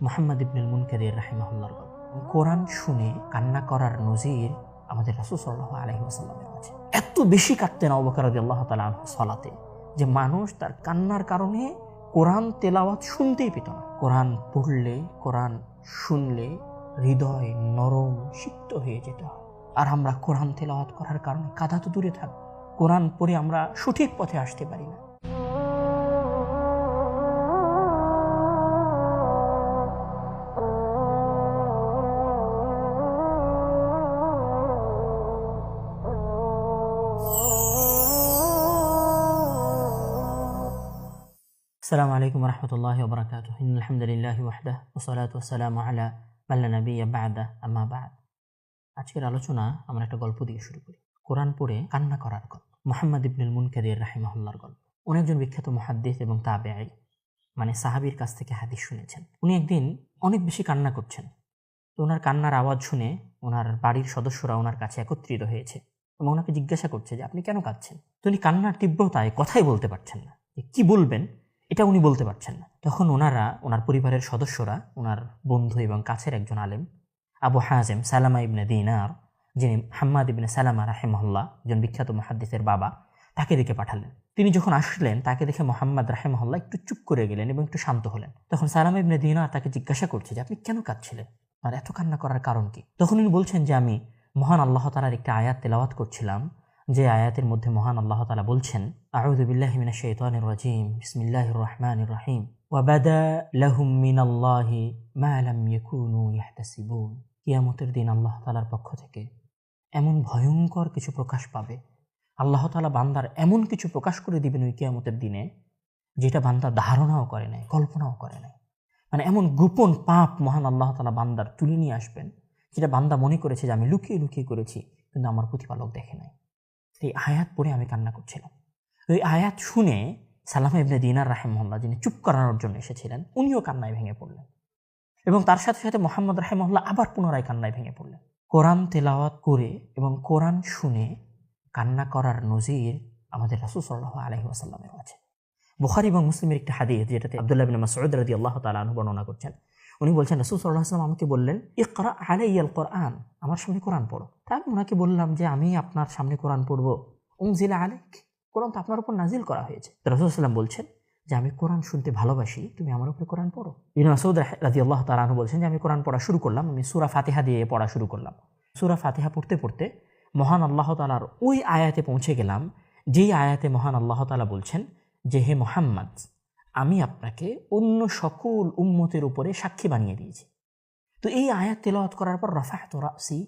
মুহাম্মদ ইবনুল Munkadir রাহিমাহুল্লাহর গল্প। কোরআন শুনে কান্না করার নজির আমাদের রাসূল সাল্লাল্লাহু আলাইহি ওয়াসাল্লামের কাছে। এত বেশি কাঁদতেন আবু বকর রাদিয়াল্লাহু তাআলা আনহু সালাতে, যে মানুষ তার কান্নার কারণে কোরআন তেলাওয়াত শুনতেই পেত না। কোরআন পড়লে, কোরআন শুনলে হৃদয় নরম সিক্ত হয়ে যেত। আর আমরা কোরআন তেলাওয়াত করার কারণে কাঁদা তো দূরে থাক, কোরআন পড়ে আমরা সঠিক পথে আসতে পারি না। আসসালামু আলাইকুম ওয়া রাহমাতুল্লাহি ওয়া বারাকাতুহু। ইন্নাল হামদুলিল্লাহি ওয়াহদাহু ওয়া সলাতু ওয়াসসালামু আলা মান লা নাবিয়্যা বা'দা, আম্মা বা'দ। আজকের আলোচনা আমরা একটা গল্প দিয়ে শুরু করি। কোরআন পড়ে কান্না করার গল্প। মুহাম্মদ ইবনুল মুনকাদির রাহিমাহুল্লাহর গল্প। উনি একজন বিখ্যাত মুহাদ্দিস এবং তাবেঈ, মানে সাহাবীর কাছ থেকে হাদিস শুনেছেন। উনি একদিন অনেক বেশি কান্না করছেন। তো ওনার কান্নার আওয়াজ শুনে ওনার বাড়ির সদস্যরা ওনার কাছে একত্রিত হয়েছে এবং ওনাকে জিজ্ঞাসা করছে যে আপনি কেন কাঁদছেন। তো উনি কান্নার তীব্রতায় কথাই বলতে পারছেন না, যে কি বলবেন এটা উনি বলতে পারছেন না। তখন ওনার পরিবারের সদস্যরা, ওনার বন্ধু এবং কাছের একজন আলেম আবু হাজেম সালামা ইবনে দিনার, যিনি হাম্মাদ ইবনে সালামা রাহিমাহুল্লাহ, একজন বিখ্যাত মুহাদ্দিসের বাবা, তাকে দেখে পাঠালেন। তিনি যখন আসলেন তাকে দেখে মুহাম্মদ রাহিমাহুল্লাহ একটু চুপ করে গেলেন এবং একটু শান্ত হলেন। তখন সালামা ইবনে দিনার তাকে জিজ্ঞাসা করছে যে আপনি কেন কাঁদছিলেন, আর এত কান্না করার কারণ কি। তখন উনি বলছেন যে আমি মহান আল্লাহ তাআলার একটা আয়াত তেলাওয়াত করছিলাম, যে আয়াতের মধ্যে মহান আল্লাহ তাআলা বলছেন, আউযু বিল্লাহি মিনাশ শাইতানির রাজীম, বিসমিল্লাহির রহমানির রহিম, ওয়া বাদা লাহুম মিনাল্লাহি মা লাম ইয়াকুনু ইয়াহতাসিবুন। কিয়ামতের দিন আল্লাহ তাআলার পক্ষ থেকে এমন ভয়ঙ্কর কিছু প্রকাশ পাবে, আল্লাহ তাআলা বান্দার এমন কিছু প্রকাশ করে দিবেন ওই কিয়ামতের দিনে, যেটা বান্দা ধারণাও করে নাই, কল্পনাও করে নাই। মানে এমন গোপন পাপ মহান আল্লাহ তাআলা বান্দার তুলে নিয়ে আসবেন, যেটা বান্দা মনে করেছে যে আমি লুকিয়ে লুকিয়ে করেছি, কিন্তু আমার প্রতিপালক দেখে নাই। এই আয়াত পড়ে আমি কান্না করছিলাম। ওই আয়াত শুনে সালামা ইবনে দিনার রাহিমাহুল্লাহ, যিনি চুপ করানোর জন্য এসেছিলেন, উনিও কান্নায় ভেঙে পড়লেন এবং তার সাথে সাথে মুহাম্মদ রাহিমাহুল্লাহ আবার পুনরায় কান্নায় ভেঙে পড়লেন। কোরআন তেলাওয়াত করে এবং কোরআন শুনে কান্না করার নজির আমাদের রাসূল সাল্লাল্লাহু আলাইহি ওয়াসাল্লামের আছে। বুখারী এবং মুসলিমের একটি হাদিস, যেটাতে আব্দুল্লাহ ইবনে মাসউদ রাদিয়াল্লাহু তাআলা আনহু বর্ণনা করছেন। উনি বলছেন রাসূল সাল্লাল্লাহু আলাইহি ওয়াসাল্লাম আমাকে বললেন, ইকরা আলাইয়াল কোরআন, আমার সামনে কোরআন পড়ো। তা আমি ওনাকে বললাম যে আমি আপনার সামনে কোরআন পড়বো, উনজিলা আলাইক, কোরআন তো আপনার উপর নাজিল করা হয়েছে। রাসূল সাল্লাল্লাহু আলাইহি ওয়াসাল্লাম বলছেন যে আমি কোরআন শুনতে ভালোবাসি, তুমি আমার উপরে কোরআন পড়ো। ইবনে মাসউদ রাদিয়াল্লাহু তাআলা আনহু বলছেন যে আমি কোরআন পড়া শুরু করলাম, আমি সূরা ফাতিহা দিয়ে পড়া শুরু করলাম। সূরা ফাতিহা পড়তে পড়তে মহান আল্লাহ তাআলার ওই আয়াতে পৌঁছে গেলাম, যেই আয়াতে মহান আল্লাহ তাআলা বলছেন যে হে মুহাম্মদ, আমি আপনাকে অন্য সকল উম্মতের উপরে সাক্ষী বানিয়ে দিয়েছি। তো এই আয়াত তেলাওয়াত করার পর রাফা'তু রাসি,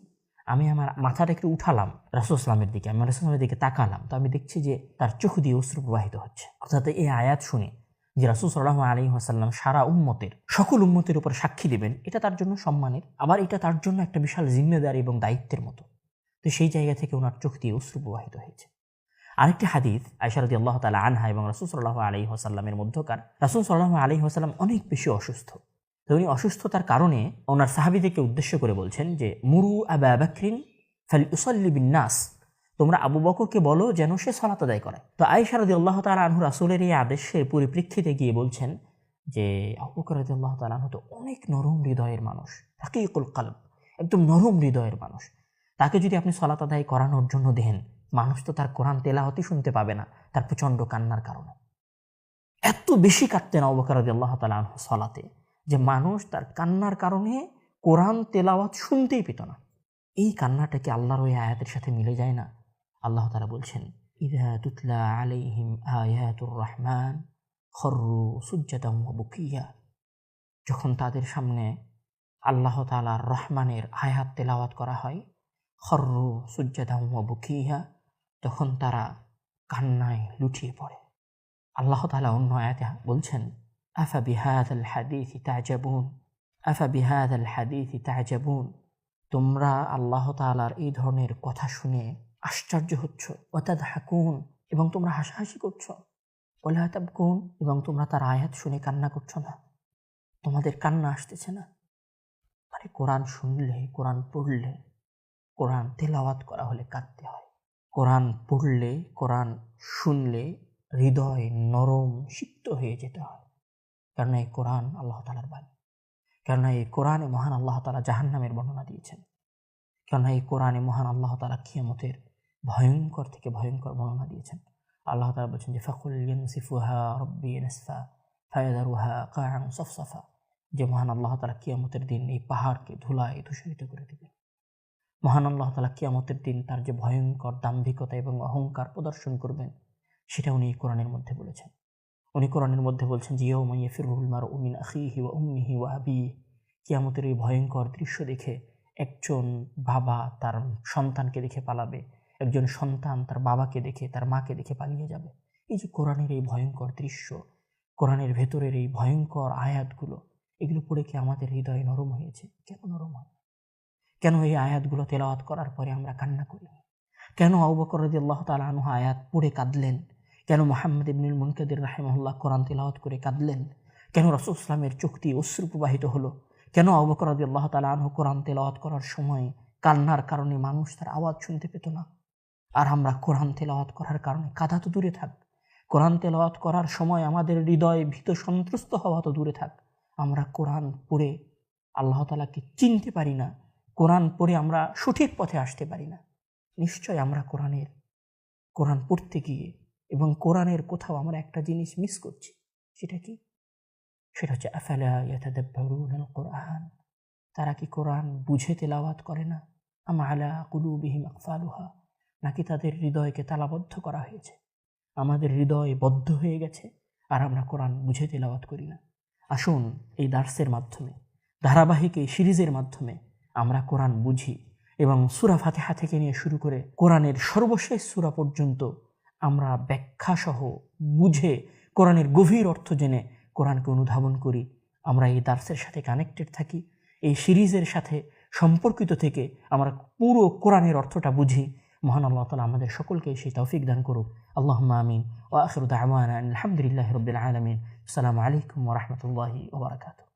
আমি আমার মাথাটা একটু উঠালাম রাসূল সাল্লাল্লাহু দিকে, আমি রাসূল সাল্লাল্লাহু দিকে তাকালাম, তো আমি দেখছি যে তার চোখ দিয়ে অশ্রু প্রবাহিত হচ্ছে। অর্থাৎ এই আয়াত শুনে যে রাসূল সাল্লাল্লাহু আলাইহি ওয়াসাল্লাম সারা উম্মতের, সকল উম্মতের উপর সাক্ষী দিবেন, এটা তার জন্য সম্মানের, আবার এটা তার জন্য একটা বিশাল জিম্মেদারি এবং দায়িত্বের মতো। তো সেই জায়গা থেকে ওনার চোখ দিয়ে অশ্রু প্রবাহিত হয়েছে। আরেকটি হাদিস আয়েশা রাদিয়াল্লাহু তাআলা আনহা এবং রাসূল সাল্লাল্লাহু আলাইহি ওয়াসাল্লামের মধ্যকার। রাসূল সাল্লাল্লাহু আলাইহি ওয়াসাল্লাম অনেক বেশি অসুস্থ। তো উনি অসুস্থতার কারণে ওনার সাহাবীদেরকে উদ্দেশ্য করে বলছেন যে মুরু আবা বকরিন ফালইউসাল্লি বিন-নাস, তোমরা আবু বকরকে বলো যেন সে সালাত আদায় করে। তো আয়েশা রাদিয়াল্লাহু তাআলা আনহু রাসূলের এই আদেশের পরিপ্রেক্ষিতে গিয়ে বলছেন যে আবু বকর রাদিয়াল্লাহু তাআলা আনহু তো অনেক নরম হৃদয়ের মানুষ, রাকিকুল কলব, একদম নরম হৃদয়ের মানুষ। তাকে যদি আপনি সালাত আদায় করানোর জন্য দেন, মানুষ তো তার কোরআন তেলাওয়াতই শুনতে পাবে না তার প্রচণ্ড কান্নার কারণে। এত বেশি কাঁদতেন আবু বকর রাদিয়াল্লাহু তাআলা আনহু সালাতে, যে মানুষ তার কান্নার কারণে কোরআন তেলাওয়াত শুনতেই পেত না। এই কান্নাটা কি আল্লাহর ওই আয়াতের সাথে মিলে যায় না? আল্লাহ তাআলা বলছেন, ইযা তুতলা আলাইহিম আয়াতুর রহমান খররু সুজ্জাদান ওয়া বুকিয়া, যখন তাদের সামনে আল্লাহ তাআলার রহমানের আয়াত তেলাওয়াত করা হয়, খররু সুজ্জাদান ওয়া বুকিয়া, তখন তারা কান্নায় লুটিয়ে পড়ে। আল্লাহ তাআলা অন্য আয়াতে বলছেন, আফা বিহাযাল হাদীসি তা'জাবুন, আফা বিহাযাল হাদীসি তা'জাবুন, তোমরা আল্লাহ তাআলার এই ধরনের কথা শুনে আশ্চর্য হচ্ছ, ওয়া তাদহাকুন, এবং তোমরা হাসাহাসি করছো, ওয়া লা তাবকুন, এবং তোমরা তার আয়াত শুনে কান্না করছো না, তোমাদের কান্না আসতেছে না। মানে কোরআন শুনলে, কোরআন পড়লে, কোরআন তেলাওয়াত করা হলে কাঁদতে হয়। কোরআন পড়লে, কোরআন শুনলে হৃদয় নরম সিক্ত হয়ে যেতে হয়, কারণ এই কোরআন আল্লাহ তাআলার বাণী। কেননা এই কোরআনে মহান আল্লাহ তাআলা জাহান্নামের বর্ণনা দিয়েছেন। কেননা এই কোরআনে মহান আল্লাহ তাআলা কিয়ামতের ভয়ঙ্কর থেকে ভয়ঙ্কর বর্ণনা দিয়েছেন। আল্লাহ তাআলা বলছেন যে ফাকুল ইয়ানসিফুহা রব্বি নাসফা ফায়াদারুহা কাআন সাফসাফা, যে মহান আল্লাহ তাআলা কিয়ামতের দিন এই পাহাড়কে ধুলায় ধূসরিত করে দেবেন। মহান আল্লাহ তাআলা কিয়ামতের দিন তার যে ভয়ঙ্কর দাম্ভিকতা এবং অহংকার প্রদর্শন করবেন সেটা উনি কোরআনের মধ্যে বলেছেন। উনি কোরআনের মধ্যে বলছেন যে ইয়াউমা ইয়াফিরুল মারউ মিন আখিহি ওয়া উম্মিহি ওয়া আবিহি, কিয়ামতের এই ভয়ঙ্কর দৃশ্য দেখে একজন বাবা তার সন্তানকে দেখে পালাবে, একজন সন্তান তার বাবাকে দেখে তার মাকে দেখে পালিয়ে যাবে। এই যে কোরআনের এই ভয়ঙ্কর দৃশ্য, কোরআনের ভেতরের এই ভয়ঙ্কর আয়াতগুলো, এগুলো পড়ে কি আমাদের হৃদয় নরম হয়েছে? কেন নরম হয়? কেন এই আয়াতগুলো তেলাওয়াত করার পরে আমরা কান্না করি? কেন আবু বকর রাদিয়াল্লাহু তাআলা আনহু আয়াত পড়ে কাঁদলেন? কেন মুহাম্মদ ইবনুল মুনকাদির রাহিমাহুল্লাহ কোরআন তেলাওয়াত করে কাঁদলেন? কেন রাসূল সাল্লাল্লাহু আলাইহি ওয়াসাল্লামের চোখ দিয়ে অশ্রু প্রবাহিত হলো? কেন আবু বকর রাদিয়াল্লাহু তাআলা আনহু কোরআন তেলাওয়াত করার সময় কান্নার কারণে মানুষ তার আওয়াজ শুনতে পেত না? আর আমরা কোরআন তেলাওয়াত করার কারণে কাঁদা তো দূরে থাক, কোরআন তেলাওয়াত করার সময় আমাদের হৃদয় ভীত সন্ত্রস্ত হওয়া তো দূরে থাক, আমরা কোরআন পড়ে আল্লাহ তাআলাকে চিনতে পারি না, কোরআন পড়ে আমরা সঠিক পথে আসতে পারি না। নিশ্চয় আমরা কোরআন পড়তে গিয়ে এবং কোরআনের কোথাও আমরা একটা জিনিস মিস করছি। সেটা কি? সেটা হচ্ছে আফালা ইয়াতাদাব্বারুনাল কুরআন, তারা কি কোরআন বুঝে তেলাওয়াত করে না? আম আলা কুলুবিহিম আকফালুহা, নাকি তাদের হৃদয়কে তালাবদ্ধ করা হয়েছে? আমাদের হৃদয় বদ্ধ হয়ে গেছে আর আমরা কোরআন বুঝে তেলাওয়াত করি না। আসুন এই দার্সের মাধ্যমে, ধারাবাহিক এই সিরিজের মাধ্যমে আমরা কোরআন বুঝি এবং সূরা ফাতিহা থেকে নিয়ে শুরু করে কোরআনের সর্বশেষ সূরা পর্যন্ত আমরা ব্যাখ্যাসহ বুঝে কোরআনের গভীর অর্থ জেনে কোরআনকে অনুধাবন করি। আমরা এই দার্সের সাথে কানেক্টেড থাকি, এই সিরিজের সাথে সম্পর্কিত থেকে আমরা পুরো কোরআনের অর্থটা বুঝি। মহান আল্লাহ তাআলা আমাদের সকলকে সেই তৌফিক দান করুক। আল্লাহুম্মা আমিন। ওয়া আখিরু দাওয়ানা আলহামদুলিল্লাহি রাব্বিল আলামিন। আসসালামু আলাইকুম ওয়া রাহমাতুল্লাহি ওয়া বারাকাতুহু।